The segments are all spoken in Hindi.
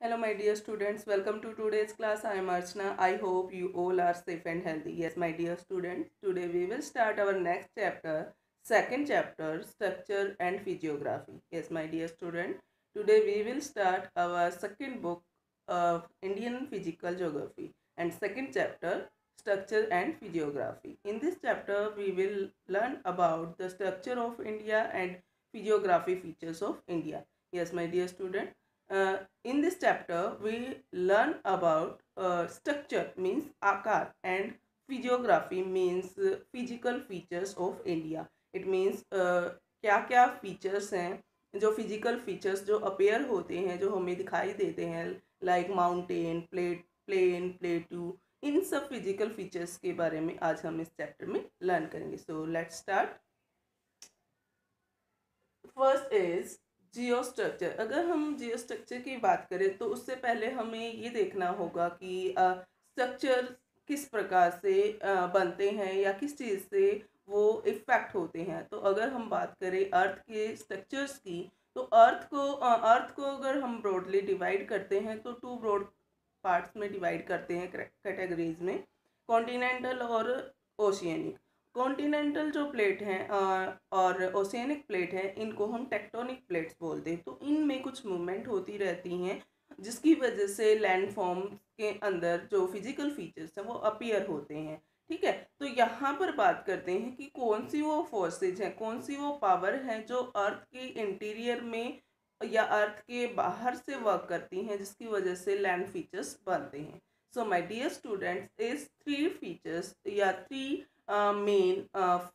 Hello, my dear students. Welcome to today's class. I am Archana. I hope you all are safe and healthy. Yes, my dear students. Today we will start our next chapter, second chapter, structure and physiography. Yes, my dear student. Today we will start our second book of Indian Physical Geography and second chapter, structure and physiography. In this chapter, we will learn about the structure of India and physiography features of India. Yes, my dear student. In this chapter, we learn about structure means आकार and physiography means physical features of India. It means क्या क्या features हैं जो physical features जो appear होते हैं जो हमें दिखाई देते हैं like mountain, plain, plateau इन सब physical features के बारे में आज हम इस chapter में learn करेंगे. So let's start. First is Jio structure. अगर हम जियो स्ट्रक्चर की बात करें तो उससे पहले हमें ये देखना होगा कि स्ट्रक्चर किस प्रकार से बनते हैं या किस चीज़ से वो इफेक्ट होते हैं. तो अगर हम बात करें अर्थ के स्ट्रक्चर्स की तो अर्थ को अगर हम ब्रॉडली डिवाइड करते हैं तो टू ब्रॉड पार्ट्स में डिवाइड करते हैं कैटेगरीज में, कॉन्टिनेंटल और ओशियनिक. कॉन्टिनेंटल जो प्लेट हैं और ओशियनिक प्लेट है इनको हम टेक्टोनिक प्लेट्स बोलते हैं. तो इनमें कुछ मूवमेंट होती रहती हैं जिसकी वजह से लैंडफॉर्म के अंदर जो फिजिकल फीचर्स हैं वो अपीयर होते हैं. ठीक है, तो यहाँ पर बात करते हैं कि कौन सी वो फोर्सेज हैं, कौन सी वो पावर हैं जो अर्थ के इंटीरियर में या अर्थ के बाहर से वर्क करती हैं जिसकी वजह से लैंड फीचर्स बनते हैं. सो माय डियर स्टूडेंट्स, इस थ्री फीचर्स या थ्री मेन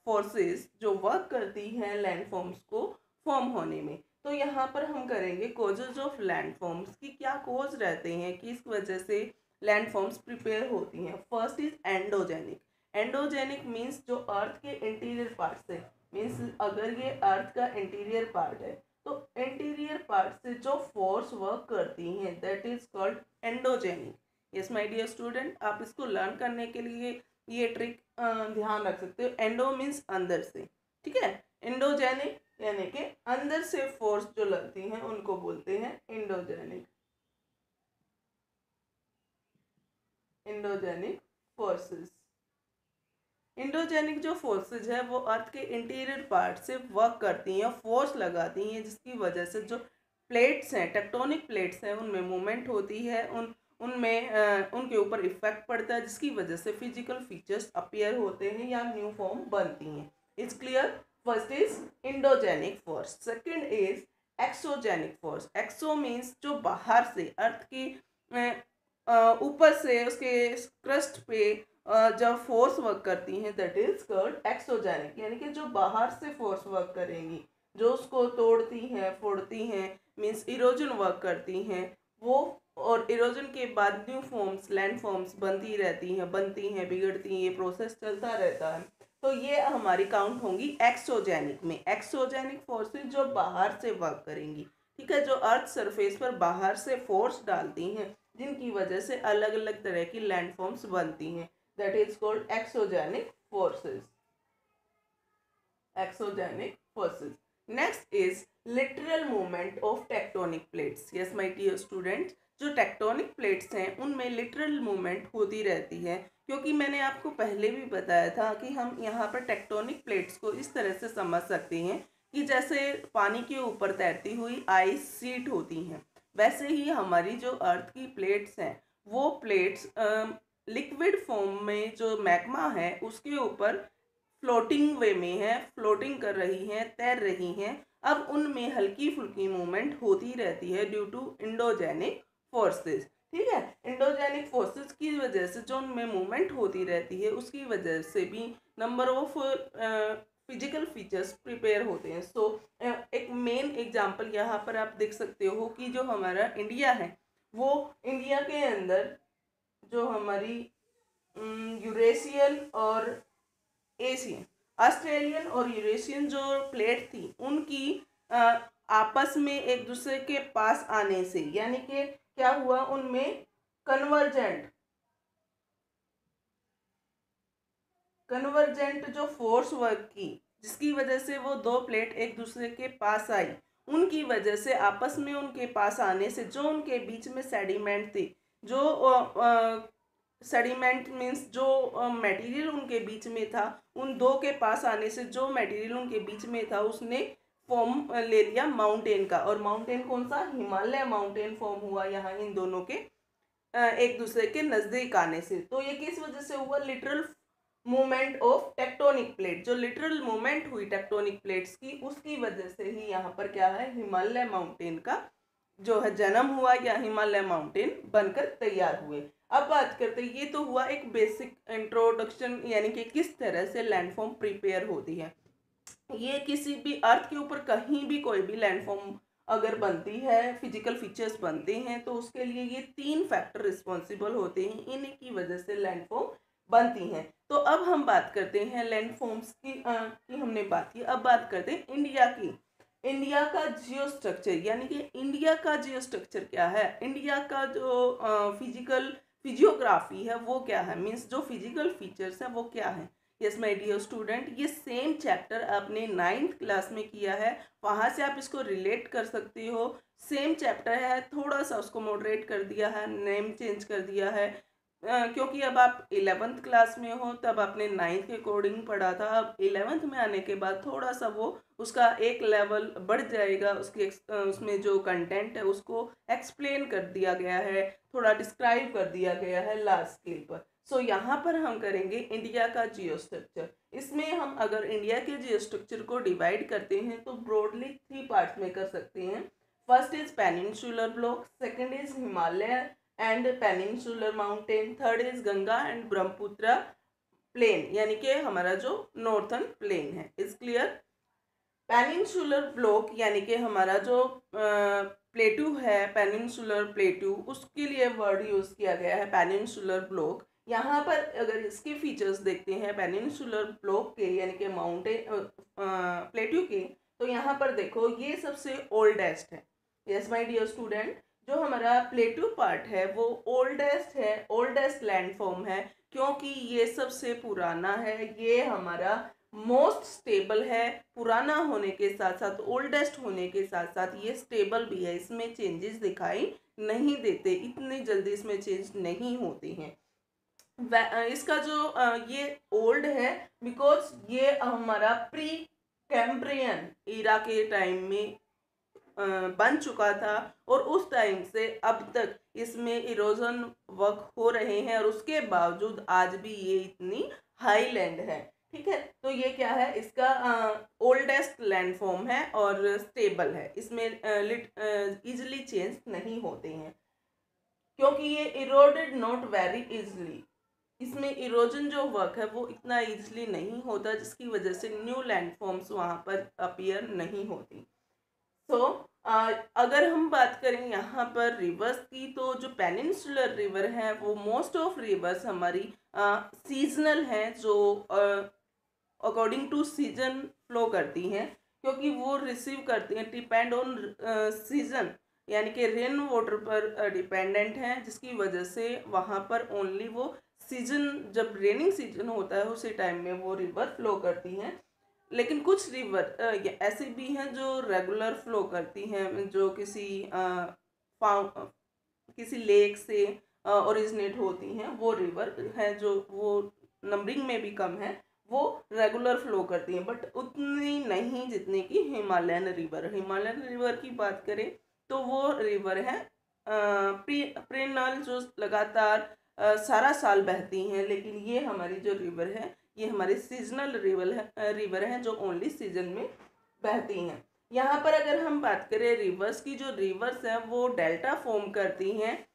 फोर्सेस जो वर्क करती हैं लैंडफॉर्म्स को फॉर्म होने में. तो यहाँ पर हम करेंगे कोजेज ऑफ लैंडफॉर्म्स की क्या कोज रहते हैं कि इस वजह से लैंडफॉर्म्स प्रिपेयर होती हैं. First is endogenic. Endogenic means जो अर्थ के इंटीरियर पार्ट से, मीन्स अगर ये अर्थ का इंटीरियर पार्ट है तो इंटीरियर पार्ट से जो फोर्स वर्क करती हैं that is called endogenic. Yes my dear student, आप इसको लर्न करने के लिए ये ट्रिक ध्यान रख सकते हो. एंडो मीन्स अंदर से, ठीक है. एंडोजेनिक यानी कि अंदर से फोर्स जो लगती हैं उनको बोलते हैं एंडोजेनिक. Endogenic forces. एंडोजेनिक जो फोर्सेज है वो अर्थ के इंटीरियर पार्ट से वर्क करती हैं, फोर्स लगाती हैं जिसकी वजह से जो प्लेट्स हैं, टेक्टोनिक प्लेट्स हैं, उनमें मूवमेंट होती है, उनमें उनके ऊपर इफेक्ट पड़ता है जिसकी वजह से फिजिकल फीचर्स अपीयर होते हैं या न्यू फॉर्म बनती हैं. It's clear. First is endogenic force. Second is exogenic force. Exo means जो बाहर से अर्थ की ऊपर से उसके क्रस्ट पे जब फोर्स वर्क करती हैं दैट इज कॉल्ड एक्सोजेनिक. यानी कि जो बाहर से फोर्स वर्क करेंगी, जो उसको तोड़ती हैं, फोड़ती हैं, मीन्स इरोजन वर्क करती हैं वो, और इरोजन के बाद न्यू फॉर्म्स, लैंड फॉर्म्स बनती रहती हैं, बिगड़ती हैं, ये प्रोसेस चलता रहता है. तो ये हमारी काउंट होंगी एक्सोजेनिक में. एक्सोजेनिक फोर्सेस जो बाहर से वर्क करेंगी, ठीक है, जो अर्थ सरफेस पर बाहर से फोर्स डालती हैं जिनकी वजह से अलग अलग तरह की लैंड फॉर्म्स बनती हैं, that is called exogenic forces. Exogenic forces. Next is lateral movement of tectonic plates. Yes my dear students, जो टेक्टोनिक प्लेट्स हैं उनमें लिटरल मूवमेंट होती रहती है क्योंकि मैंने आपको पहले भी बताया था कि हम यहाँ पर टेक्टोनिक प्लेट्स को इस तरह से समझ सकते हैं कि जैसे पानी के ऊपर तैरती हुई आइस सीट होती हैं, वैसे ही हमारी जो अर्थ की प्लेट्स हैं वो प्लेट्स लिक्विड फॉर्म में जो मैग्मा है उसके ऊपर फ्लोटिंग वे में है, फ्लोटिंग कर रही हैं, तैर रही हैं. अब उनमें हल्की फुल्की मूवमेंट होती रहती है ड्यू टू इंडोजेनिक फोर्सेस. ठीक है, इंडोजेनिक फोर्सेस की वजह से जो उनमें मूवमेंट होती रहती है उसकी वजह से भी number of physical features prepare होते हैं. सो एक मेन एग्जांपल यहाँ पर आप देख सकते हो कि जो हमारा इंडिया है वो इंडिया के अंदर जो हमारी यूरेशियन और एशियन, ऑस्ट्रेलियन और यूरेशियन जो प्लेट थी उनकी आपस में एक दूसरे के पास आने से, यानी कि क्या हुआ, उनमें कन्वर्जेंट जो फोर्स वर्क की जिसकी वजह से वो दो प्लेट एक दूसरे के पास आई, उनकी वजह से आपस में उनके पास आने से जो उनके बीच में सेडिमेंट थी, जो सेडिमेंट मीन्स जो मटेरियल उनके बीच में था, उन दो के पास आने से जो मटेरियल उनके बीच में था उसने फॉर्म ले लिया माउंटेन का। और माउंटेन कौन सा? हिमालय माउंटेन फॉर्म हुआ यहाँ इन दोनों के एक दूसरे के नज़दीक आने से। तो ये किस वजह से हुआ? Literal movement of tectonic plate, जो लिटरल मूवमेंट हुई टेक्टोनिक प्लेट्स की, उसकी वजह से ही यहाँ पर क्या है, हिमालय माउंटेन का जो है जन्म हुआ या हिमालय माउंटेन बनकर तैयार हुए। अब बात करते हैं, ये तो हुआ एक बेसिक इंट्रोडक्शन, यानी कि किस तरह से लैंडफॉर्म प्रिपेयर होती है। ये किसी भी अर्थ के ऊपर कहीं भी कोई भी लैंडफॉर्म अगर बनती है, फिजिकल फीचर्स बनते हैं, तो उसके लिए ये 3 फैक्टर रिस्पॉन्सिबल होते हैं, इन्हीं की वजह से लैंडफॉर्म बनती हैं। तो अब हम बात करते हैं लैंडफॉर्म्स की हमने बात की, अब बात करते हैं इंडिया की। इंडिया का जियो स्ट्रक्चर, यानी कि इंडिया का जियो स्ट्रक्चर क्या है, इंडिया का जो फिजियोग्राफी है वो क्या है, मीन्स जो फिजिकल फीचर्स हैं वो क्या है। यस माय डियर स्टूडेंट, ये सेम चैप्टर आपने 9th क्लास में किया है, वहाँ से आप इसको रिलेट कर सकते हो। सेम चैप्टर है, थोड़ा सा उसको मॉडरेट कर दिया है, नेम चेंज कर दिया है, क्योंकि अब आप 11th क्लास में हो, तब आपने 9th के अकॉर्डिंग पढ़ा था। अब 11th में आने के बाद थोड़ा सा वो उसका एक लेवल बढ़ जाएगा, उसके उसमें जो कंटेंट है उसको एक्सप्लेन कर दिया गया है, थोड़ा डिस्क्राइब कर दिया गया है लार्ज स्केल पर। सो यहाँ पर हम करेंगे इंडिया का जियो स्ट्रक्चर। इसमें हम अगर इंडिया के जियो स्ट्रक्चर को डिवाइड करते हैं तो ब्रॉडली 3 पार्ट्स में कर सकते हैं। First is peninsular block, second is Himalaya and peninsular mountain, third is Ganga and Brahmaputra plain, यानी कि हमारा जो नॉर्थन प्लेन है। Is clear? पेनिनसुलर ब्लॉक यानी कि हमारा जो प्लेटू है, पेनिनसुलर प्लेटू, उसके लिए वर्ड यूज किया गया है पेनिनसुलर ब्लॉक। यहाँ पर अगर इसके फीचर्स देखते हैं पेनिनसुलर ब्लॉक के, यानी कि माउंटेन प्लेटू के, तो यहाँ पर देखो ये सबसे ओल्डेस्ट है। यस माय डियर स्टूडेंट, जो हमारा प्लेटू पार्ट है वो ओल्डेस्ट है, ओल्डेस्ट लैंडफॉर्म है, क्योंकि ये सबसे पुराना है, ये हमारा मोस्ट स्टेबल है। पुराना होने के साथ साथ, ओल्डेस्ट होने के साथ साथ ये स्टेबल भी है, इसमें चेंजेस दिखाई नहीं देते, इतनी जल्दी इसमें चेंज नहीं होते हैं। इसका जो ये ओल्ड है बिकॉज ये हमारा प्री कैम्ब्रियन ईरा के टाइम में बन चुका था, और उस टाइम से अब तक इसमें इरोजन वर्क हो रहे हैं, और उसके बावजूद आज भी ये इतनी हाई लैंड है। ठीक है, तो ये क्या है, इसका ओल्डेस्ट लैंडफॉर्म है और स्टेबल है, इसमें इजिली चेंज नहीं होते हैं, क्योंकि ये इरोडेड नॉट वेरी इजली, इसमें इरोजन जो वर्क है वो इतना इजिली नहीं होता, जिसकी वजह से न्यू लैंडफॉर्म्स वहाँ पर अपीयर नहीं होती। तो अगर हम बात करें यहाँ पर रिवर्स की, तो जो पेनिनसुलर रिवर है वो मोस्ट ऑफ रिवर्स हमारी सीजनल हैं, जो अकॉर्डिंग टू सीजन फ्लो करती हैं, क्योंकि वो रिसीव करती हैं, डिपेंड ऑन सीजन, यानी कि रेन वाटर पर डिपेंडेंट हैं, जिसकी वजह से वहाँ पर ओनली वो सीजन, जब रेनिंग सीजन होता है उसी टाइम में वो रिवर फ्लो करती हैं। लेकिन कुछ रिवर ऐसे भी हैं जो रेगुलर फ्लो करती हैं, जो किसी लेक से ओरिजिनेट होती हैं, वो रिवर हैं जो वो नंबरिंग में भी कम है, वो रेगुलर फ्लो करती हैं, बट उतनी नहीं जितनी कि हिमालयन रिवर। हिमालयन रिवर की बात करें तो वो रिवर है पेरेनल, जो लगातार सारा साल बहती हैं, लेकिन ये हमारी जो रिवर है ये हमारी सीजनल रिवर है जो ओनली सीजन में बहती हैं। यहाँ पर अगर हम बात करें रिवर्स की, जो रिवर्स हैं वो डेल्टा फॉर्म करती हैं।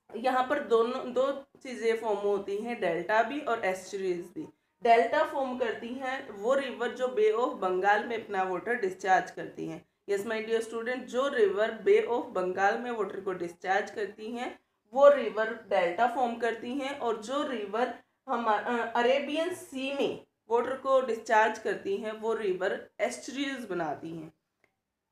यहाँ पर दो चीज़ें फॉर्म होती हैं, डेल्टा भी और एस्चुरीज भी। डेल्टा फॉर्म करती हैं वो रिवर जो बे ऑफ बंगाल में अपना वाटर डिस्चार्ज करती हैं। यस माय डियर स्टूडेंट, जो रिवर बे ऑफ बंगाल में वाटर को डिस्चार्ज करती हैं वो रिवर डेल्टा फॉर्म करती हैं, और जो रिवर हम अरेबियन सी में वाटर को डिस्चार्ज करती हैं वो रिवर एस्चुरीज बनाती हैं।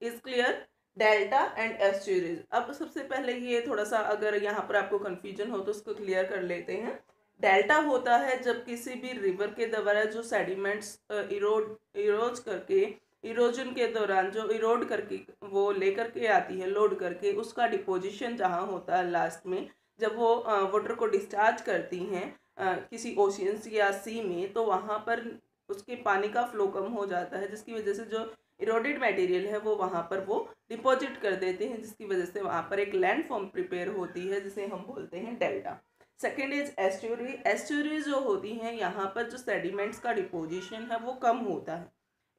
Is clear? Delta and estuaries. अब सबसे पहले ये थोड़ा सा अगर यहाँ पर आपको कंफ्यूजन हो तो उसको क्लियर कर लेते हैं। डेल्टा होता है जब किसी भी रिवर के द्वारा जो सेडिमेंट्स इरोज करके इरोजन के दौरान जो इरोड करके वो लेकर के आती है लोड करके, उसका डिपोजिशन जहाँ होता है लास्ट में, जब वो वाटर को डिस्चार्ज करती हैं किसी ओशियंस या सी में, तो वहाँ पर उसके पानी का फ्लो कम हो जाता है, जिसकी वजह से जो इरोडेड मटेरियल है वो वहाँ पर वो डिपॉजिट कर देते हैं, जिसकी वजह से वहाँ पर एक लैंड फॉर्म प्रिपेयर होती है जिसे हम बोलते हैं delta. Second is estuary. Estuary जो होती हैं, यहाँ पर जो सेडिमेंट्स का डिपोजिशन है वो कम होता है।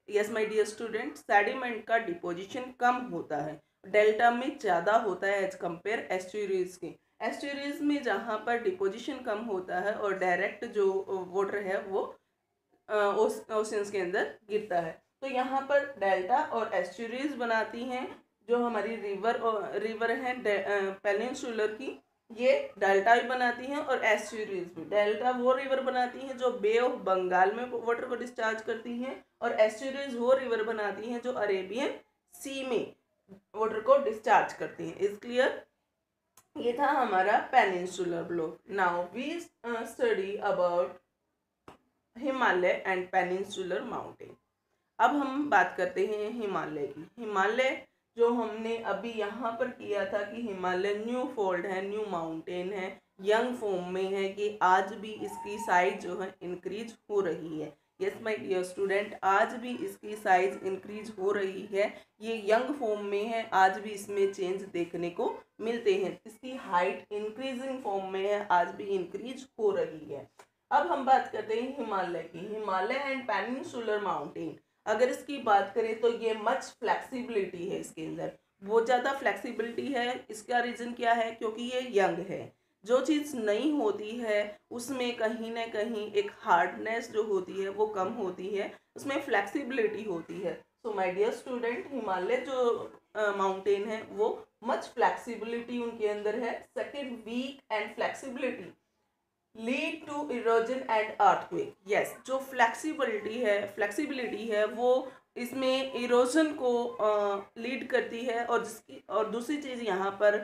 Yes my dear student, sediment का डिपोजिशन कम होता है, डेल्टा में ज़्यादा होता है एज कंपेयर एस्ट्यूरीज के। एस्ट्यूरीज में जहाँ पर डिपोजिशन कम होता है और डायरेक्ट जो वाटर है वो ओशंस के अंदर गिरता है, तो यहाँ पर डेल्टा और एस्ट्यूरीज बनाती हैं जो हमारी रिवर है पेनिनसुलर की, ये डेल्टा भी बनाती हैं और एस्ट्यूरीज भी। डेल्टा वो रिवर बनाती हैं जो बे ऑफ बंगाल में वाटर को डिस्चार्ज करती हैं, और एस्ट्यूरीज वो रिवर बनाती हैं जो अरेबियन सी में वाटर को डिस्चार्ज करती हैं। Is clear? ये था हमारा peninsular block. Now we study about Himalaya and peninsular mountain. अब हम बात करते हैं हिमालय की। हिमालय जो हमने अभी यहाँ पर किया था कि हिमालय न्यू फोल्ड है, न्यू माउंटेन है, यंग फॉर्म में है, कि आज भी इसकी साइज जो है इंक्रीज हो रही है। यस माय डियर स्टूडेंट, आज भी इसकी साइज इंक्रीज हो रही है, ये यंग फॉर्म में है, आज भी इसमें चेंज देखने को मिलते हैं। इसकी हाइट इंक्रीजिंग फॉर्म में है, आज भी इंक्रीज हो रही है। अब हम बात करते हैं हिमालय की। हिमालय एंड पेनिनसुलर माउंटेन, अगर इसकी बात करें तो ये मच फ्लेक्सिबिलिटी है इसके अंदर, बहुत ज़्यादा फ्लेक्सिबिलिटी है। इसका रीज़न क्या है? क्योंकि ये यंग है। जो चीज़ नहीं होती है उसमें कहीं ना कहीं एक हार्डनेस जो होती है वो कम होती है, उसमें फ्लेक्सिबिलिटी होती है। So my dear student, Himalaya जो माउंटेन है वो मच फ्लेक्सिबिलिटी उनके अंदर है। Second, weak and flexibility lead to erosion and earthquake. Yes, जो फ्लेक्सिबिलिटी है वो इसमें इरोजन को लीड करती है, और जिसकी और दूसरी चीज़ यहाँ पर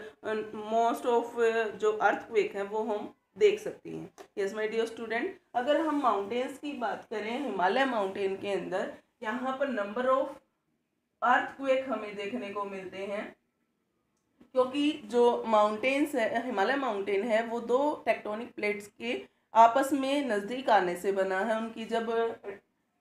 मोस्ट ऑफ जो अर्थक्वेक है वो हम देख सकती हैं। यस माय डियर स्टूडेंट, अगर हम माउंटेन्स की बात करें हिमालय माउंटेन के अंदर, यहाँ पर नंबर ऑफ अर्थक्वेक हमें देखने को मिलते हैं, क्योंकि जो माउंटेन्स है, हिमालय माउंटेन है, वो दो टेक्टोनिक प्लेट्स के आपस में नज़दीक आने से बना है। उनकी जब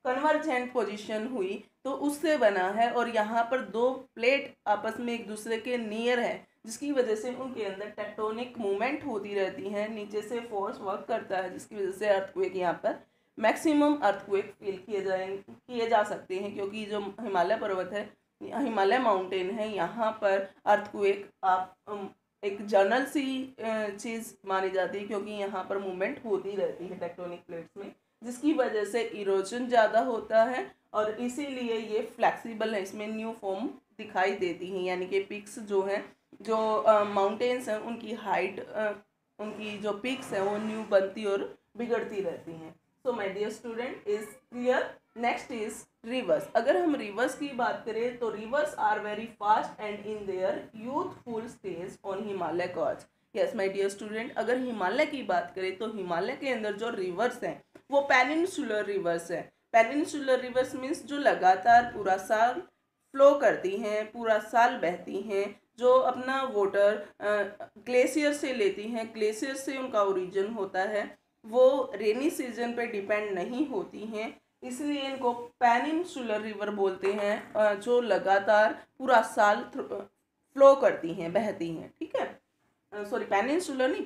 कन्वर्जेंट पोजीशन हुई तो उससे बना है, और यहाँ पर दो प्लेट आपस में एक दूसरे के नियर है, जिसकी वजह से उनके अंदर टेक्टोनिक मूवमेंट होती रहती है, नीचे से फोर्स वर्क करता है, जिसकी वजह से अर्थक्वेक यहाँ पर मैक्सिमम अर्थक्वेक फील किए जा सकते हैं। क्योंकि जो हिमालय पर्वत है, हिमालय माउंटेन है, यहाँ पर अर्थक्वेक आप एक जनरल सी चीज़ मानी जाती है, क्योंकि यहाँ पर मूवमेंट होती रहती है टेक्टोनिक प्लेट्स में, जिसकी वजह से इरोजन ज़्यादा होता है, और इसीलिए ये फ्लेक्सिबल है, इसमें न्यू फॉर्म दिखाई देती हैं। यानी कि पिक्स जो हैं, जो माउंटेन्स हैं, उनकी हाइट, उनकी जो पिक्स हैं वो न्यू बनती और बिगड़ती रहती हैं। So my dear student, is clear? Next is rivers. अगर हम रिवर्स की बात करें तो rivers are very fast and in their youthful stage on Himalaya gods. Yes my dear student, अगर हिमालय की बात करें तो हिमालय के अंदर जो रिवर्स हैं वो पेनिनसुलर रिवर्स है। पेनिनसुलर रिवर्स मीन्स जो लगातार पूरा साल फ्लो करती हैं, पूरा साल बहती हैं, जो अपना वाटर ग्लेशियर से लेती हैं, ग्लेशियर से उनका ओरिजिन होता है, वो रेनी सीजन पे डिपेंड नहीं होती हैं, इसलिए इनको पेनिनसुलर रिवर बोलते हैं, जो लगातार पूरा साल फ्लो करती हैं, बहती हैं। ठीक है, सॉरी पेनिनसुलर नहीं,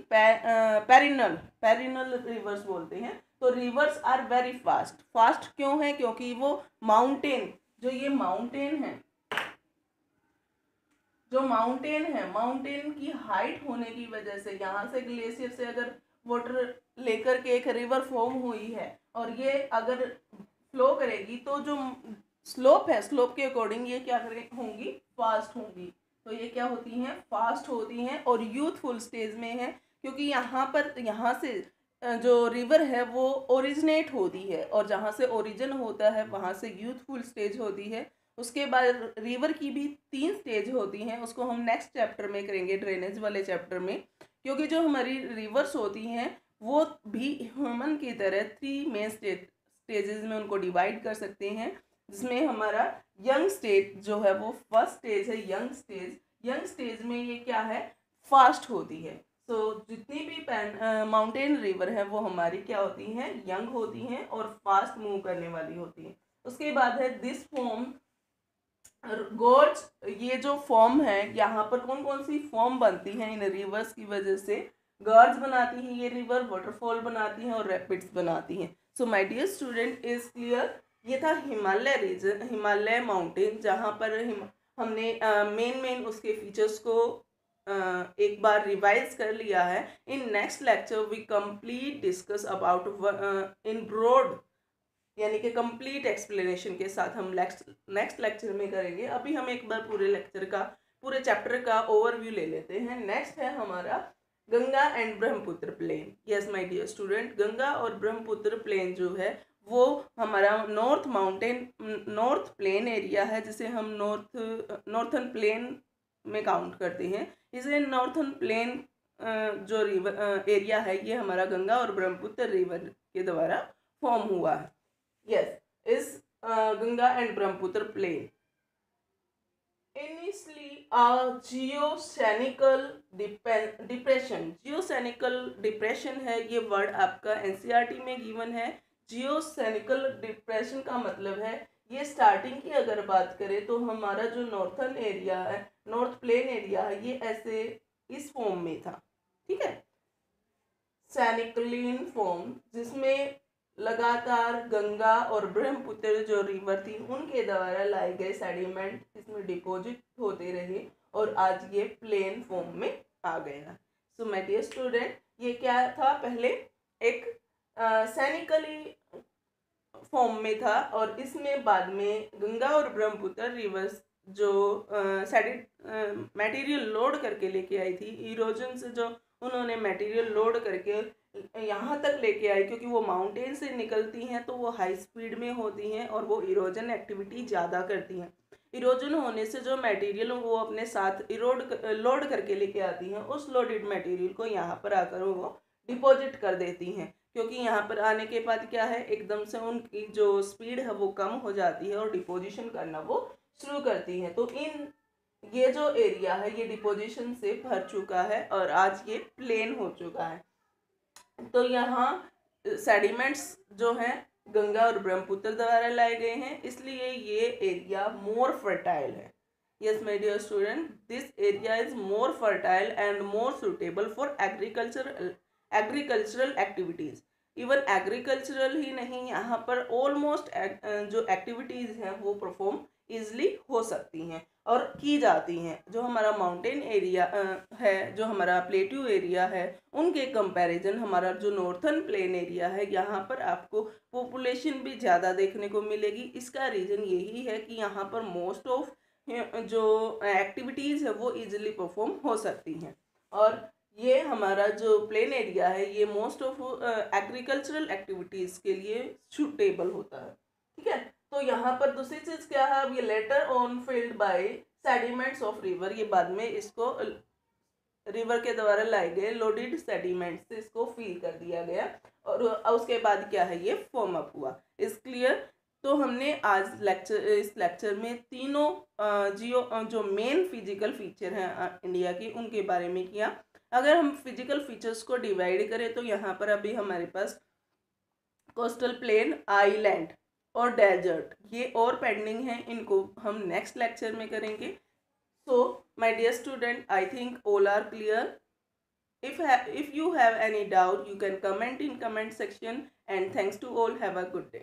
पेरिनल रिवर्स बोलते हैं। तो rivers are very fast. Fast क्यों है? क्योंकि वो माउंटेन, जो ये माउंटेन है, जो माउंटेन है, माउंटेन की हाइट होने की वजह से यहाँ से ग्लेशियर से अगर वाटर लेकर के एक रिवर फॉर्म हुई है और ये अगर फ्लो करेगी तो जो स्लोप है, स्लोप के अकॉर्डिंग ये क्या होंगी? फास्ट होंगी। तो ये क्या होती हैं? फास्ट होती हैं और यूथफुल स्टेज में है, क्योंकि यहाँ से जो रिवर है वो ओरिजिनेट होती है, और जहाँ से ओरिजिन होता है वहाँ से यूथफुल स्टेज होती है। उसके बाद रिवर की भी 3 स्टेज होती हैं, उसको हम नेक्स्ट चैप्टर में करेंगे, ड्रेनेज वाले चैप्टर में। क्योंकि जो हमारी रिवर्स होती हैं वो भी ह्यूमन की तरह 3 मेन स्टेजेस में उनको डिवाइड कर सकते हैं। जिसमें हमारा यंग स्टेज जो है वो फर्स्ट स्टेज है, यंग स्टेज। यंग स्टेज में ये क्या है, फास्ट होती है। सो जितनी भी माउंटेन रिवर है वो हमारी क्या होती हैं, यंग होती हैं और फास्ट मूव करने वाली होती हैं। उसके बाद है दिस फॉर्म गोर्ज। ये जो फॉर्म है, यहाँ पर कौन कौन सी फॉर्म बनती हैं इन रिवर्स की वजह से, गर्ज बनाती है ये रिवर, वाटरफॉल बनाती हैं और रैपिड्स बनाती हैं। So my dear student, is clear. ये था हिमालय रीजन, हिमालय माउंटेन, जहाँ पर हमने मेन उसके फीचर्स को एक बार रिवाइज कर लिया है। In next lecture we complete discuss about in broad, यानी कि कंप्लीट एक्सप्लेनेशन के साथ हम नेक्स्ट लेक्चर में करेंगे। अभी हम एक बार पूरे चैप्टर का ओवरव्यू ले लेते हैं। नेक्स्ट है हमारा Ganga and Brahmaputra plain. Yes my dear student, Ganga और ब्रह्मपुत्र प्लेन जो है वो हमारा नॉर्थ प्लेन एरिया है, जिसे हम नॉर्थन प्लेन में काउंट करते हैं। इसे नॉर्थन प्लेन जो रिवर एरिया है ये हमारा गंगा और ब्रह्मपुत्र रिवर के द्वारा फॉर्म हुआ है। यस, इस Ganga and Brahmaputra plain initially a geosanical depression है। ये वर्ड आपका एनसीईआरटी में गिवन है। जियोसैनिकल डिप्रेशन का मतलब है, ये स्टार्टिंग की अगर बात करें तो हमारा जो नॉर्थन एरिया है, नॉर्थ प्लेन एरिया है, ये ऐसे इस फॉर्म में था, ठीक है, सैनिकलिन फॉर्म, जिसमें लगातार गंगा और ब्रह्मपुत्र जो रिवर थी उनके द्वारा लाए गए सेडिमेंट इसमें डिपॉजिट होते रहे और आज ये प्लेन फॉर्म में आ गया। सो माय डियर स्टूडेंट, ये क्या था, पहले एक सैनिकली फॉर्म में था और इसमें बाद में गंगा और ब्रह्मपुत्र रिवर्स जो मटेरियल लोड करके लेके आई थी, इरोजन से जो उन्होंने मटेरियल लोड करके यहाँ तक लेके आई, क्योंकि वो माउंटेन से निकलती हैं तो वो हाई स्पीड में होती हैं और वो इरोजन एक्टिविटी ज़्यादा करती हैं। इरोजन होने से जो मटेरियल वो अपने साथ लोड करके लेके आती हैं, उस लोडेड मटेरियल को यहाँ पर आकर वो डिपॉजिट कर देती हैं, क्योंकि यहाँ पर आने के बाद क्या है, एकदम से उनकी जो स्पीड है वो कम हो जाती है और डिपोजिशन करना वो शुरू करती हैं। तो ये जो एरिया है ये डिपोजिशन से भर चुका है और आज ये प्लेन हो चुका है। तो यहाँ सेडिमेंट्स जो हैं गंगा और ब्रह्मपुत्र द्वारा लाए गए हैं, इसलिए ये एरिया मोर फर्टाइल है। Yes my dear student, this area is more fertile and more suitable for agricultural activities. Even agricultural ही नहीं, यहाँ पर ऑलमोस्ट जो एक्टिविटीज़ हैं वो परफॉर्म ईजिली हो सकती हैं और की जाती हैं। जो हमारा माउंटेन एरिया है, जो हमारा प्लेट्यू एरिया है, उनके कंपैरिजन हमारा जो नॉर्थन प्लेन एरिया है, यहाँ पर आपको पॉपुलेशन भी ज़्यादा देखने को मिलेगी। इसका रीज़न यही है कि यहाँ पर मोस्ट ऑफ जो एक्टिविटीज़ है वो इजीली परफॉर्म हो सकती हैं और ये हमारा जो प्लेन एरिया है ये मोस्ट ऑफ एग्रीकल्चरल एक्टिविटीज़ के लिए सूटेबल होता है, ठीक है। तो यहाँ पर दूसरी चीज़ क्या है, अब ये later on filled by sediments of river, ये बाद में इसको रिवर के द्वारा लाए गए लोडेड सेडिमेंट्स से इसको फिल कर दिया गया और उसके बाद क्या है, ये फॉर्म अप हुआ। Is clear. तो हमने आज इस लेक्चर में तीनों जो मेन फिजिकल फीचर हैं इंडिया की उनके बारे में किया। अगर हम फिजिकल फीचर्स को डिवाइड करें तो यहाँ पर अभी हमारे पास कोस्टल प्लेन, आइलैंड और डेजर्ट ये और पेंडिंग है, इनको हम नेक्स्ट लेक्चर में करेंगे। So my dear student, I think all are clear. If you have any doubt, you can comment in comment section, and thanks to all. Have a good day.